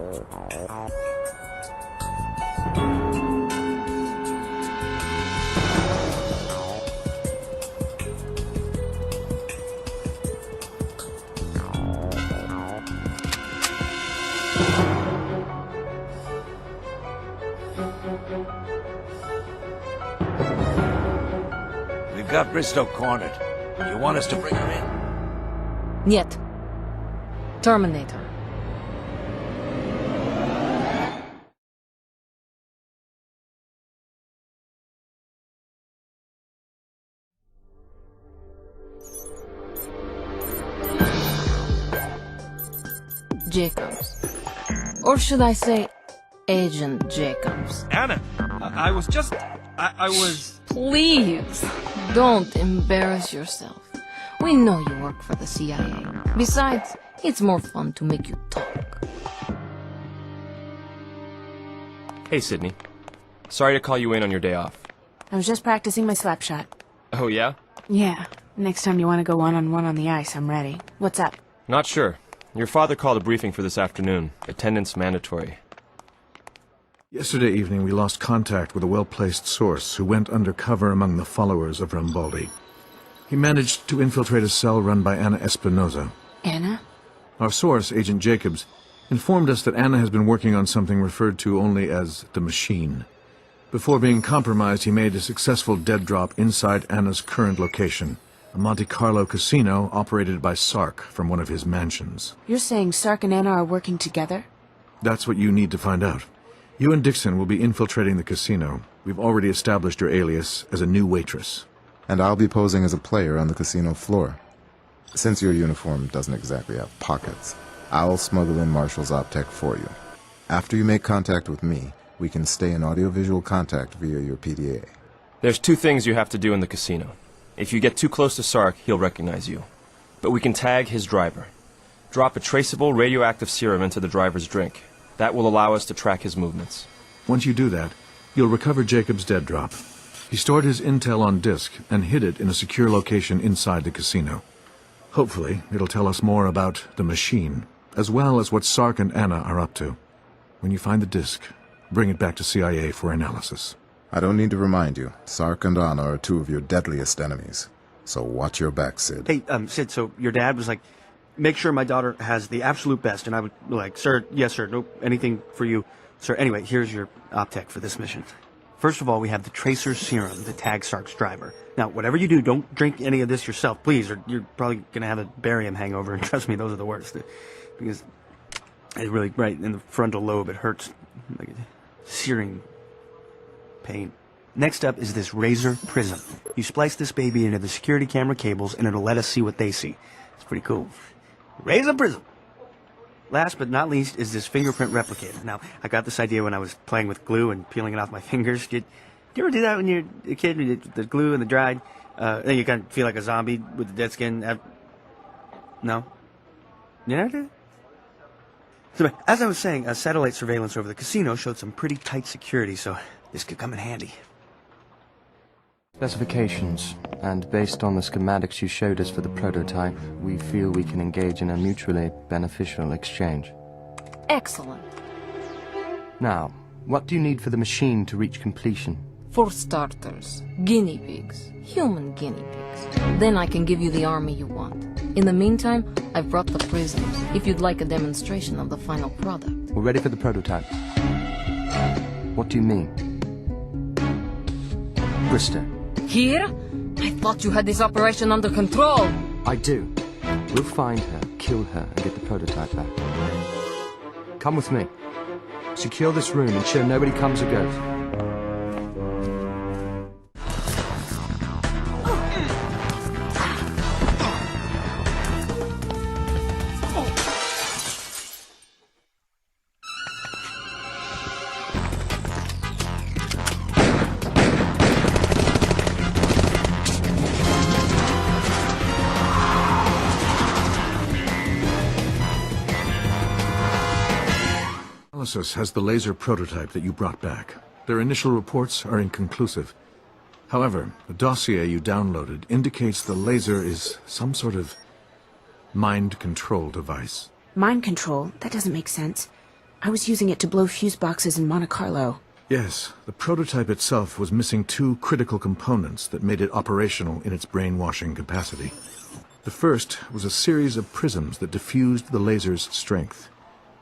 We've got Bristow cornered. You want us to bring her in? Niet. Terminator. Jacobs. Or should I say, Agent Jacobs? Anna, I was just... I was... Please, don't embarrass yourself. We know you work for the CIA. Besides, it's more fun to make you talk. Hey, Sydney. Sorry to call you in on your day off. I was just practicing my slap shot. Oh, yeah? Yeah. Next time you want to go one-on-one on the ice, I'm ready. What's up? Not sure. Your father called a briefing for this afternoon. Attendance mandatory. Yesterday evening, we lost contact with a well-placed source who went undercover among the followers of Rambaldi. He managed to infiltrate a cell run by Anna Espinosa. Anna? Our source, Agent Jacobs, informed us that Anna has been working on something referred to only as the Machine. Before being compromised, he made a successful dead drop inside Anna's current location, a Monte Carlo casino operated by Sark from one of his mansions. You're saying Sark and Anna are working together? That's what you need to find out. You and Dixon will be infiltrating the casino. We've already established your alias as a new waitress. And I'll be posing as a player on the casino floor. Since your uniform doesn't exactly have pockets, I'll smuggle in Marshall's optech for you. After you make contact with me, we can stay in audiovisual contact via your PDA. There's two things you have to do in the casino. If you get too close to Sark, he'll recognize you. But we can tag his driver. Drop a traceable radioactive serum into the driver's drink. That will allow us to track his movements. Once you do that, you'll recover Jacob's dead drop. He stored his intel on disk and hid it in a secure location inside the casino. Hopefully, it'll tell us more about the Machine, as well as what Sark and Anna are up to. When you find the disk, bring it back to CIA for analysis. I don't need to remind you, Sark and Anna are two of your deadliest enemies. So watch your back, Sid. Hey, Sid, so your dad was like, make sure my daughter has the absolute best, and I would be like, sir, yes, sir, nope, anything for you. Sir, anyway, here's your optech for this mission. First of all, we have the tracer serum that tags Sark's driver. Now, whatever you do, don't drink any of this yourself, please, or you're probably going to have a barium hangover, and trust me, those are the worst. Because it really, right in the frontal lobe, it hurts like a searing pain. Next up is this razor prism. You splice this baby into the security camera cables, and it'll let us see what they see. It's pretty cool. Razor prism. Last but not least is this fingerprint replicator. Now, I got this idea when I was playing with glue and peeling it off my fingers. Did you ever do that when you're a kid? The glue and the dried? Then you kind of feel like a zombie with the dead skin. No? You never did? So, as I was saying, satellite surveillance over the casino showed some pretty tight security, so this could come in handy. Specifications, and based on the schematics you showed us for the prototype, we feel we can engage in a mutually beneficial exchange. Excellent. Now, what do you need for the machine to reach completion? For starters, guinea pigs. Human guinea pigs. Then I can give you the army you want. In the meantime, I've brought the prisms, if you'd like a demonstration of the final product. We're ready for the prototype. What do you mean? Bristow. Here? I thought you had this operation under control. I do. We'll find her, kill her, and get the prototype back. Come with me. Secure this room, ensure nobody comes or goes. Analysis has the laser prototype that you brought back. Their initial reports are inconclusive. However, the dossier you downloaded indicates the laser is some sort of mind control device. Mind control? That doesn't make sense. I was using it to blow fuse boxes in Monte Carlo. Yes, the prototype itself was missing two critical components that made it operational in its brainwashing capacity. The first was a series of prisms that diffused the laser's strength.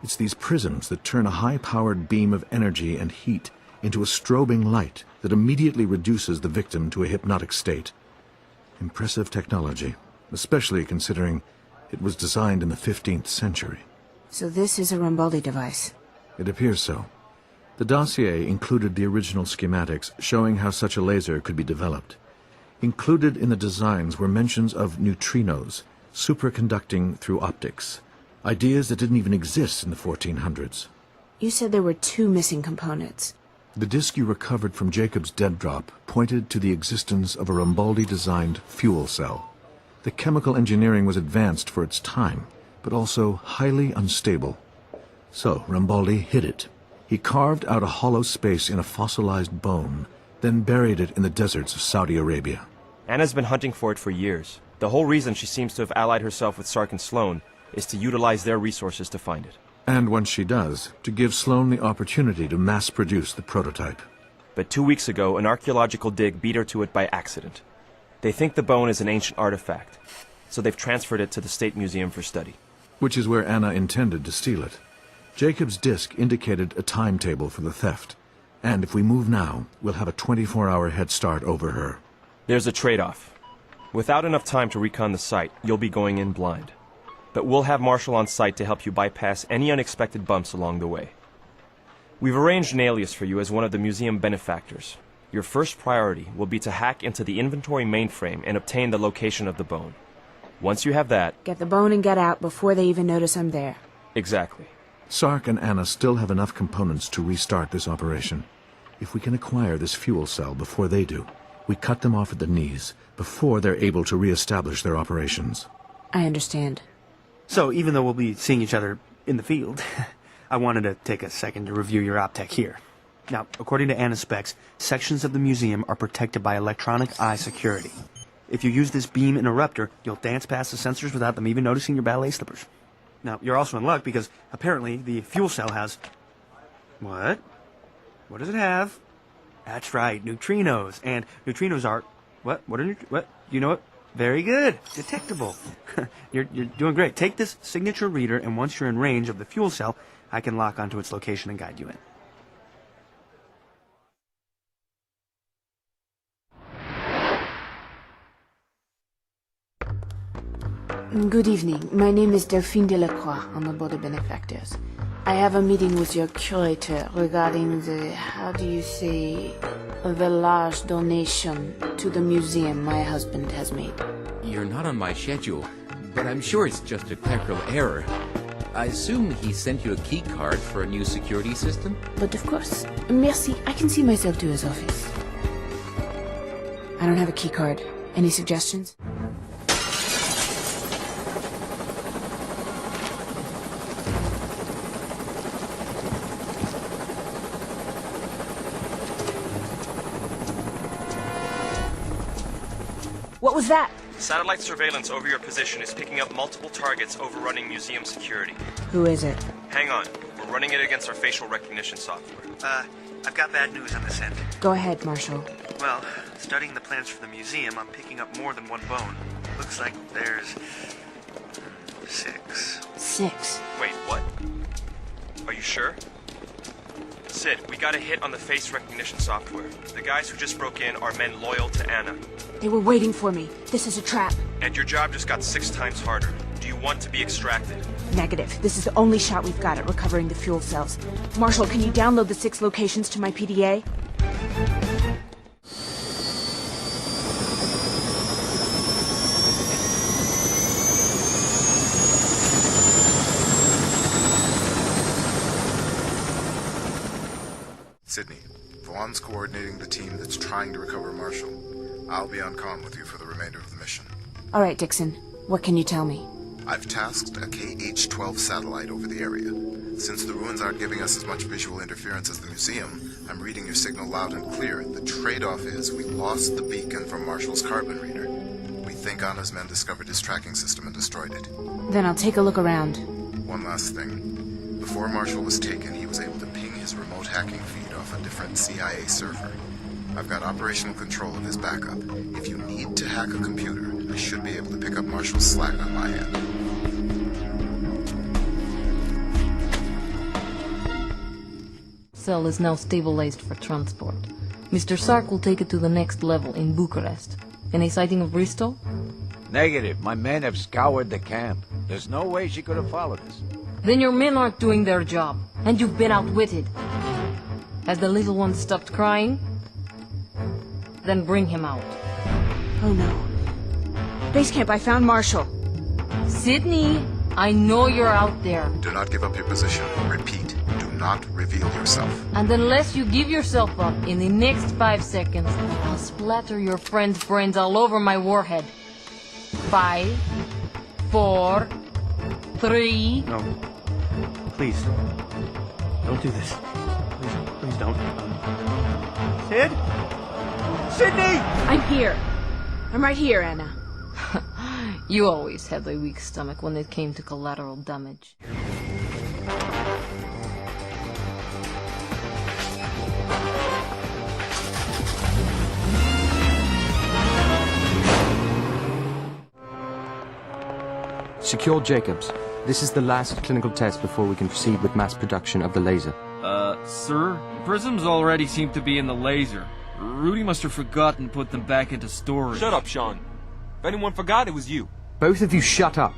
It's these prisms that turn a high-powered beam of energy and heat into a strobing light that immediately reduces the victim to a hypnotic state. Impressive technology, especially considering it was designed in the 15th century. So this is a Rambaldi device. It appears so. The dossier included the original schematics showing how such a laser could be developed. Included in the designs were mentions of neutrinos, superconducting through optics, ideas that didn't even exist in the 1400s. You said there were two missing components. The disc you recovered from Jacob's dead drop pointed to the existence of a Rambaldi-designed fuel cell. The chemical engineering was advanced for its time, but also highly unstable. So Rambaldi hid it. He carved out a hollow space in a fossilized bone, then buried it in the deserts of Saudi Arabia. Anna's been hunting for it for years. The whole reason she seems to have allied herself with Sark and Sloan is to utilize their resources to find it. And once she does, to give Sloan the opportunity to mass-produce the prototype. But 2 weeks ago, an archaeological dig beat her to it by accident. They think the bone is an ancient artifact, so they've transferred it to the State Museum for study. Which is where Anna intended to steal it. Jacob's disc indicated a timetable for the theft, and if we move now, we'll have a 24-hour head start over her. There's a trade-off. Without enough time to recon the site, you'll be going in blind. But we'll have Marshall on site to help you bypass any unexpected bumps along the way. We've arranged an alias for you as one of the museum benefactors. Your first priority will be to hack into the inventory mainframe and obtain the location of the bone. Once you have that... Get the bone and get out before they even notice I'm there. Exactly. Sark and Anna still have enough components to restart this operation. If we can acquire this fuel cell before they do, we cut them off at the knees, before they're able to re-establish their operations. I understand. So, even though we'll be seeing each other in the field, I wanted to take a second to review your optech here. Now, according to Anna's specs, sections of the museum are protected by electronic eye security. If you use this beam interrupter, you'll dance past the sensors without them even noticing your ballet slippers. Now, you're also in luck because apparently the fuel cell has... What? What does it have? That's right, neutrinos. And neutrinos are... What? What? You know what? Very good. Detectable. You're doing great. Take this signature reader, and once you're in range of the fuel cell, I can lock onto its location and guide you in. Good evening. My name is Delphine Delacroix. I'm aboard the benefactors. I have a meeting with your curator regarding the, how do you say, the large donation to the museum my husband has made. You're not on my schedule, but I'm sure it's just a clerical error. I assume he sent you a key card for a new security system? But of course. Merci. I can see myself to his office. I don't have a key card. Any suggestions? What was that? Satellite surveillance over your position is picking up multiple targets overrunning museum security. Who is it? Hang on. We're running it against our facial recognition software. I've got bad news on this end. Go ahead, Marshall. Well, studying the plans for the museum, I'm picking up more than one bone. Looks like there's... 6. 6. Wait, what? Are you sure? Sid, we got a hit on the face recognition software. The guys who just broke in are men loyal to Anna. They were waiting for me. This is a trap. And your job just got 6 times harder. Do you want to be extracted? Negative. This is the only shot we've got at recovering the fuel cells. Marshall, can you download the 6 locations to my PDA? Sydney, Vaughn's coordinating the team that's trying to recover Marshall. I'll be on comm with you for the remainder of the mission. All right, Dixon. What can you tell me? I've tasked a KH-12 satellite over the area. Since the ruins aren't giving us as much visual interference as the museum, I'm reading your signal loud and clear. The trade-off is we lost the beacon from Marshall's carbon reader. We think Anna's men discovered his tracking system and destroyed it. Then I'll take a look around. One last thing. Before Marshall was taken, he was able to ping his remote hacking feed off a different CIA server. I've got operational control of his backup. If you need to hack a computer, I should be able to pick up Marshall's slack on my end. Cell is now stabilized for transport. Mr. Sark will take it to the next level in Bucharest. Any sighting of Bristow? Negative. My men have scoured the camp. There's no way she could have followed us. Then your men aren't doing their job, and you've been outwitted. Has the little one stopped crying? Then bring him out. Oh no. Base camp, I found Marshall. Sydney, I know you're out there. Do not give up your position. Repeat, do not reveal yourself. And unless you give yourself up in the next 5 seconds, I'll splatter your friend's brains all over my warhead. 5, 4, 3... No. Please. Don't do this. Please don't. Sid? Sydney! I'm here. I'm right here, Anna. You always had a weak stomach when it came to collateral damage. Secure Jacobs. This is the last clinical test before we can proceed with mass production of the laser. Sir? Prisms already seem to be in the laser. Rudy must have forgotten to put them back into storage. Shut up, Sean. If anyone forgot, it was you. Both of you shut up.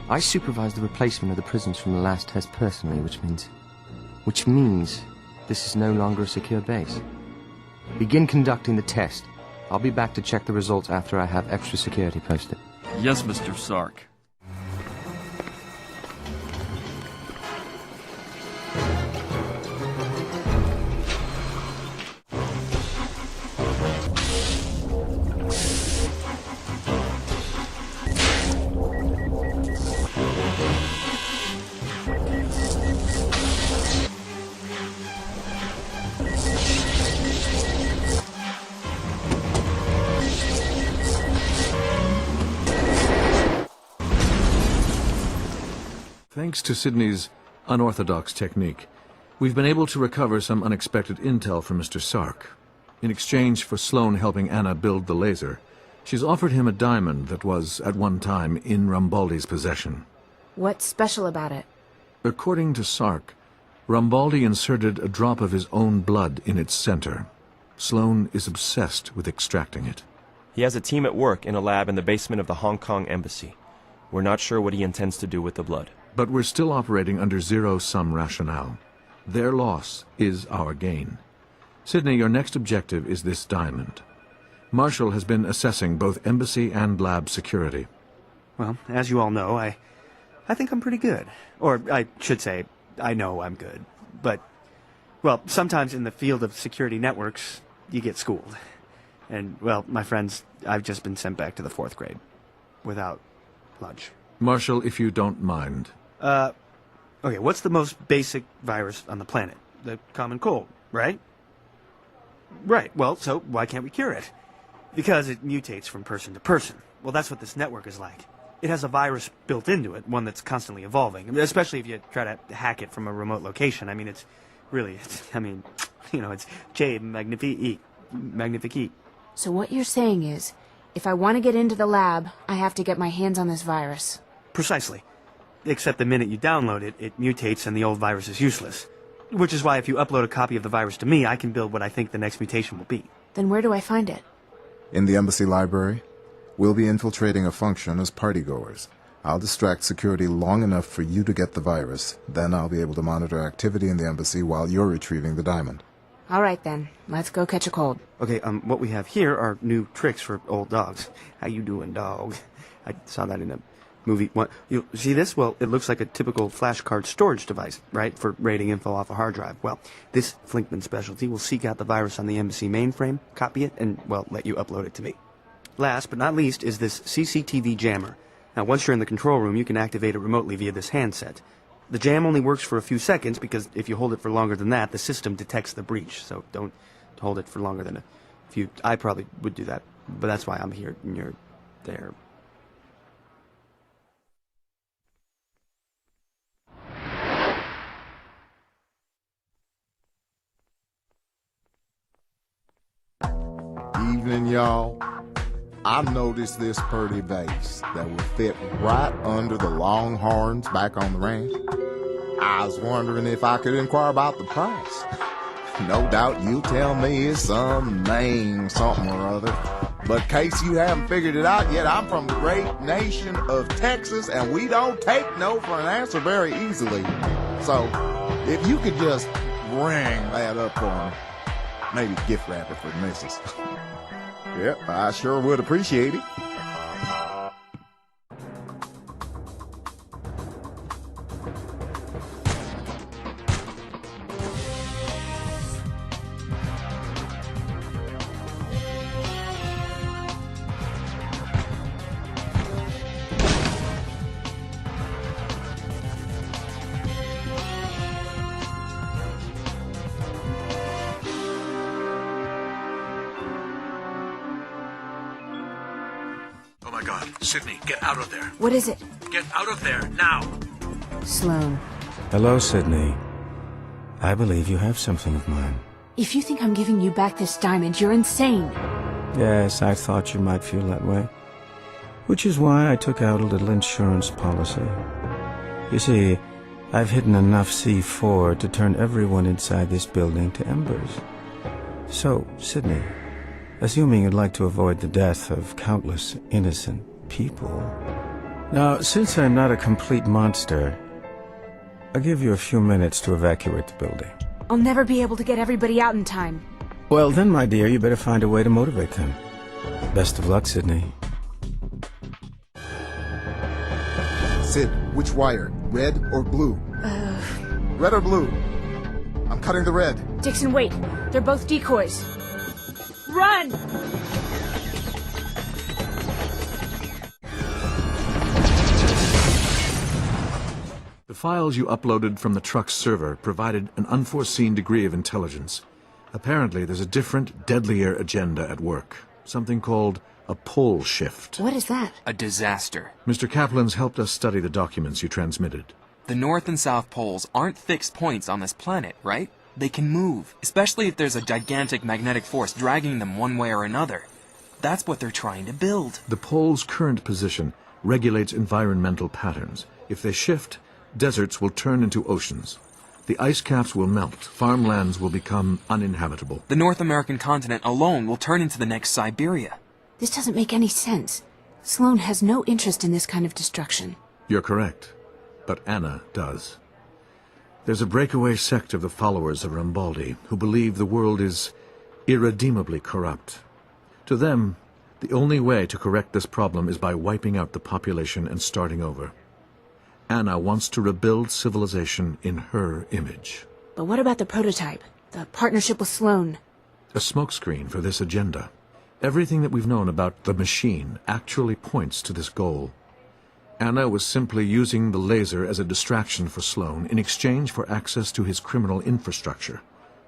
I supervised the replacement of the prisms from the last test personally, which means this is no longer a secure base. Begin conducting the test. I'll be back to check the results after I have extra security posted. Yes, Mr. Sark. Thanks to Sydney's unorthodox technique, we've been able to recover some unexpected intel from Mr. Sark. In exchange for Sloan helping Anna build the laser, she's offered him a diamond that was, at one time, in Rambaldi's possession. What's special about it? According to Sark, Rambaldi inserted a drop of his own blood in its center. Sloan is obsessed with extracting it. He has a team at work in a lab in the basement of the Hong Kong embassy. We're not sure what he intends to do with the blood. But we're still operating under zero-sum rationale. Their loss is our gain. Sydney, your next objective is this diamond. Marshall has been assessing both embassy and lab security. Well, as you all know, I think I'm pretty good. Or I should say, I know I'm good. But, well, sometimes in the field of security networks, you get schooled. And, well, my friends, I've just been sent back to the 4th grade. Without lunch. Marshall, if you don't mind. Okay, what's the most basic virus on the planet? The common cold, right? Right, well, so why can't we cure it? Because it mutates from person to person. Well, that's what this network is like. It has a virus built into it, one that's constantly evolving, especially if you try to hack it from a remote location. I mean, it's J magnifique. So what you're saying is, if I want to get into the lab, I have to get my hands on this virus. Precisely. Except the minute you download it, it mutates and the old virus is useless. Which is why if you upload a copy of the virus to me, I can build what I think the next mutation will be. Then where do I find it? In the embassy library, we'll be infiltrating a function as partygoers. I'll distract security long enough for you to get the virus, then I'll be able to monitor activity in the embassy while you're retrieving the diamond. All right then, let's go catch a cold. Okay, what we have here are new tricks for old dogs. How you doing, dog? I saw that in a movie. What, you see this? Well, it looks like a typical flashcard storage device, right, for raiding info off a hard drive. Well, this Flinkman specialty will seek out the virus on the embassy mainframe, copy it, and, well, let you upload it to me. Last but not least is this CCTV jammer. Now, once you're in the control room, you can activate it remotely via this handset. The jam only works for a few seconds because if you hold it for longer than that, the system detects the breach. So don't hold it for longer than a few. I probably would do that, but that's why I'm here and you're there. evening, y'all. I noticed this pretty vase that would fit right under the longhorns back on the ranch. I was wondering if I could inquire about the price. No doubt you'll tell me it's some name, something or other. But in case you haven't figured it out yet, I'm from the great nation of Texas, and we don't take no for an answer very easily. So, if you could just ring that up for me. Maybe gift wrap it for the missus. Yep, I sure would appreciate it. Oh my God, Sydney, get out of there. What is it? Get out of there, now! Sloan. Hello, Sydney. I believe you have something of mine. If you think I'm giving you back this diamond, you're insane. Yes, I thought you might feel that way. Which is why I took out a little insurance policy. You see, I've hidden enough C4 to turn everyone inside this building to embers. So, Sydney, assuming you'd like to avoid the death of countless innocent people. Now, since I'm not a complete monster, I'll give you a few minutes to evacuate the building. I'll never be able to get everybody out in time. Well, then, my dear, you better find a way to motivate them. Best of luck, Sydney. Sid, which wire? Red or blue? Red or blue? I'm cutting the red. Dixon, wait. They're both decoys. Run! The files you uploaded from the truck's server provided an unforeseen degree of intelligence. Apparently, there's a different, deadlier agenda at work. Something called a pole shift. What is that? A disaster. Mr. Kaplan's helped us study the documents you transmitted. The North and South poles aren't fixed points on this planet, right? They can move, especially if there's a gigantic magnetic force dragging them one way or another. That's what they're trying to build. The pole's current position regulates environmental patterns. If they shift, deserts will turn into oceans. The ice caps will melt. Farmlands will become uninhabitable. The North American continent alone will turn into the next Siberia. This doesn't make any sense. Sloan has no interest in this kind of destruction. You're correct. But Anna does. There's a breakaway sect of the followers of Rambaldi who believe the world is irredeemably corrupt. To them, the only way to correct this problem is by wiping out the population and starting over. Anna wants to rebuild civilization in her image. But what about the prototype? The partnership with Sloan? A smokescreen for this agenda. Everything that we've known about the machine actually points to this goal. Anna was simply using the laser as a distraction for Sloan in exchange for access to his criminal infrastructure.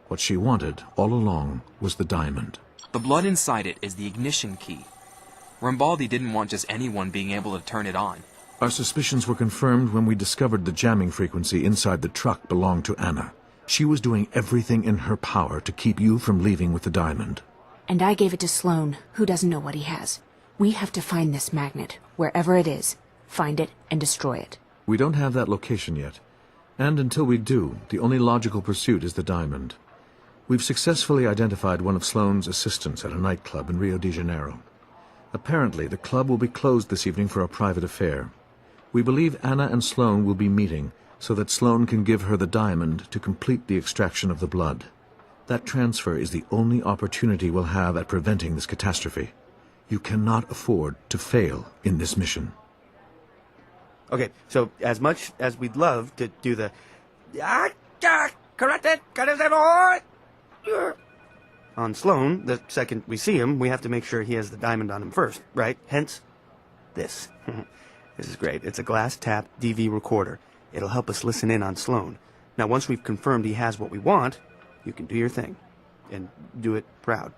What she wanted, all along, was the diamond. The blood inside it is the ignition key. Rambaldi didn't want just anyone being able to turn it on. Our suspicions were confirmed when we discovered the jamming frequency inside the truck belonged to Anna. She was doing everything in her power to keep you from leaving with the diamond. And I gave it to Sloan, who doesn't know what he has. We have to find this magnet, wherever it is. Find it and destroy it. We don't have that location yet. And until we do, the only logical pursuit is the diamond. We've successfully identified one of Sloan's assistants at a nightclub in Rio de Janeiro. Apparently, the club will be closed this evening for a private affair. We believe Anna and Sloan will be meeting so that Sloan can give her the diamond to complete the extraction of the blood. That transfer is the only opportunity we'll have at preventing this catastrophe. You cannot afford to fail in this mission. Okay, so as much as we'd love to do the on Sloan, the second we see him, we have to make sure he has the diamond on him first, right? Hence, this. This is great. It's a glass tap DV recorder. It'll help us listen in on Sloan. Now, once we've confirmed he has what we want, you can do your thing. And do it proud.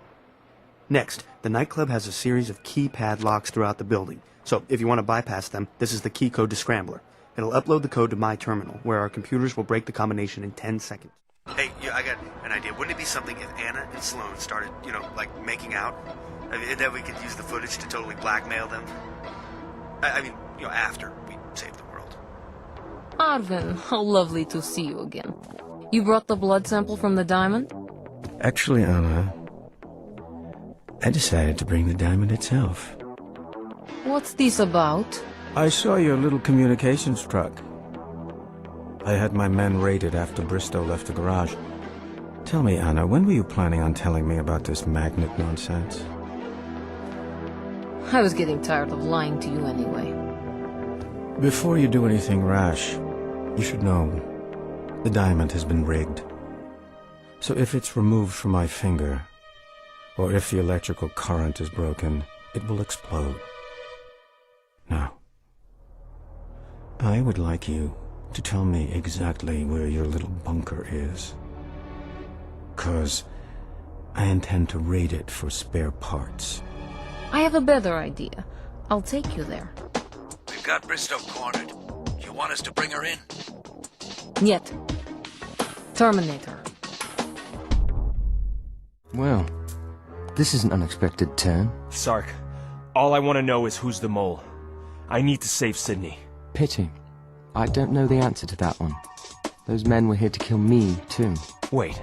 Next, the nightclub has a series of keypad locks throughout the building. So, if you want to bypass them, this is the key code to Scrambler. It'll upload the code to my terminal, where our computers will break the combination in 10 seconds. Hey, I got an idea. Wouldn't it be something if Anna and Sloan started, like, making out? And then we could use the footage to totally blackmail them. I mean, after we save the world. Arvin, how lovely to see you again. You brought the blood sample from the diamond? Actually, Anna, I decided to bring the diamond itself. What's this about? I saw your little communications truck. I had my men raided after Bristow left the garage. Tell me, Anna, when were you planning on telling me about this magnet nonsense? I was getting tired of lying to you anyway. Before you do anything rash, you should know the diamond has been rigged. So if it's removed from my finger, or if the electrical current is broken, it will explode. Now, I would like you to tell me exactly where your little bunker is. 'Cause I intend to raid it for spare parts. I have a better idea. I'll take you there. We've got Bristow cornered. You want us to bring her in? Yet. Terminator. Well, this is an unexpected turn. Sark, all I want to know is who's the mole. I need to save Sydney. Pity. I don't know the answer to that one. Those men were here to kill me, too. Wait,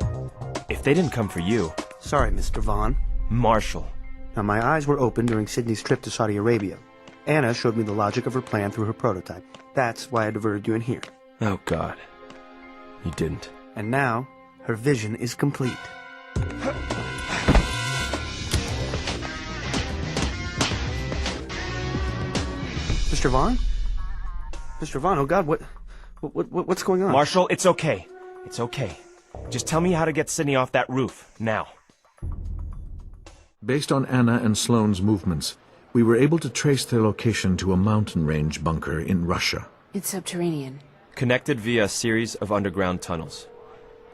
if they didn't come for you... Sorry, Mr. Vaughn. Marshall. Now, my eyes were open during Sydney's trip to Saudi Arabia. Anna showed me the logic of her plan through her prototype. That's why I diverted you in here. Oh, God. You didn't. And now, her vision is complete. Mr. Vaughn? Mr. Vaughn, oh God, what's going on? Marshall, it's okay. It's okay. Just tell me how to get Sydney off that roof, now. Based on Anna and Sloane's movements, we were able to trace their location to a mountain range bunker in Russia. It's subterranean. Connected via a series of underground tunnels.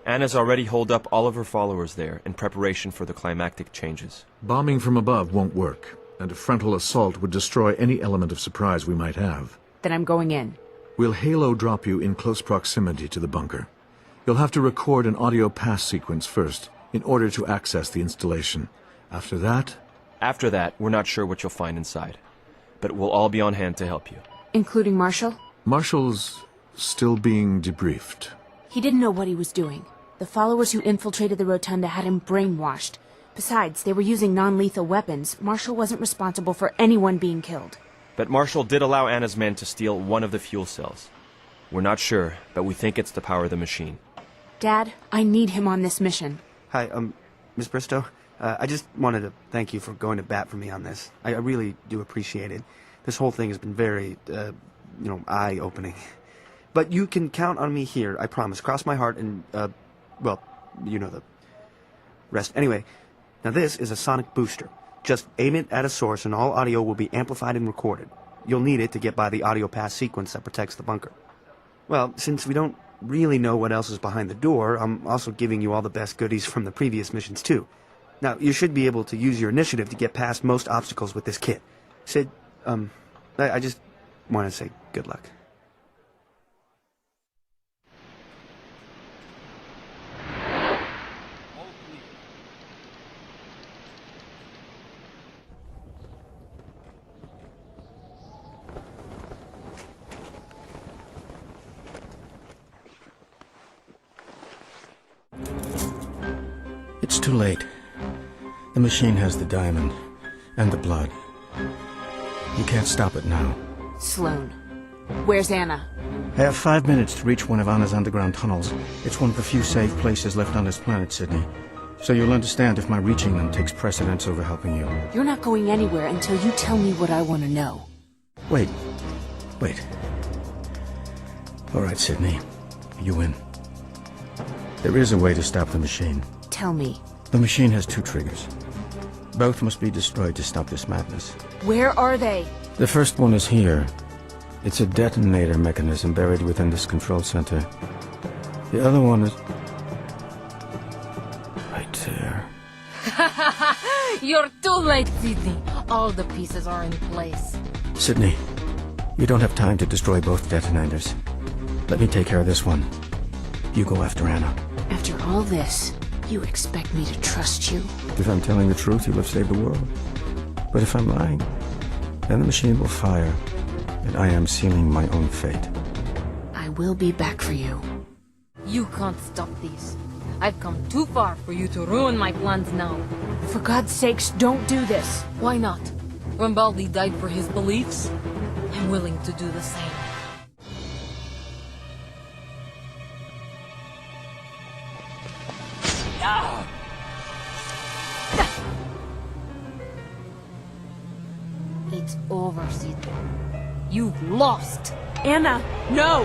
Anna's already holed up all of her followers there in preparation for the climactic changes. Bombing from above won't work, and a frontal assault would destroy any element of surprise we might have. Then I'm going in. We'll halo drop you in close proximity to the bunker. You'll have to record an audio pass sequence first, in order to access the installation. After that, we're not sure what you'll find inside. But we'll all be on hand to help you. Including Marshall? Marshall's still being debriefed. He didn't know what he was doing. The followers who infiltrated the Rotunda had him brainwashed. Besides, they were using non-lethal weapons. Marshall wasn't responsible for anyone being killed. But Marshall did allow Anna's men to steal one of the fuel cells. We're not sure, but we think it's to power the machine. Dad, I need him on this mission. Hi, Miss Bristow. I just wanted to thank you for going to bat for me on this. I really do appreciate it. This whole thing has been very, eye-opening. But you can count on me here, I promise. Cross my heart and, well, you know the rest. Anyway, now this is a sonic booster. Just aim it at a source and all audio will be amplified and recorded. You'll need it to get by the audio pass sequence that protects the bunker. Well, since we don't really know what else is behind the door, I'm also giving you all the best goodies from the previous missions, too. Now, you should be able to use your initiative to get past most obstacles with this kit. Sid, I just want to say good luck. It's too late. The machine has the diamond and the blood. You can't stop it now. Sloane. Where's Anna? I have 5 minutes to reach one of Anna's underground tunnels. It's one of the few safe places left on this planet, Sydney. So you'll understand if my reaching them takes precedence over helping you. You're not going anywhere until you tell me what I want to know. Wait. All right, Sydney. You win. There is a way to stop the machine. Tell me. The machine has 2 triggers. Both must be destroyed to stop this madness. Where are they? The first one is here. It's a detonator mechanism buried within this control center. The other one is... right there. You're too late, Sydney. All the pieces are in place. Sydney, you don't have time to destroy both detonators. Let me take care of this one. You go after Anna. After all this, you expect me to trust you? If I'm telling the truth, you'll have saved the world. But if I'm lying, then the machine will fire, and I am sealing my own fate. I will be back for you. You can't stop this. I've come too far for you to ruin my plans now. For God's sakes, don't do this. Why not? Rambaldi died for his beliefs. I'm willing to do the same. It's over, Sid. You've lost. Anna, no!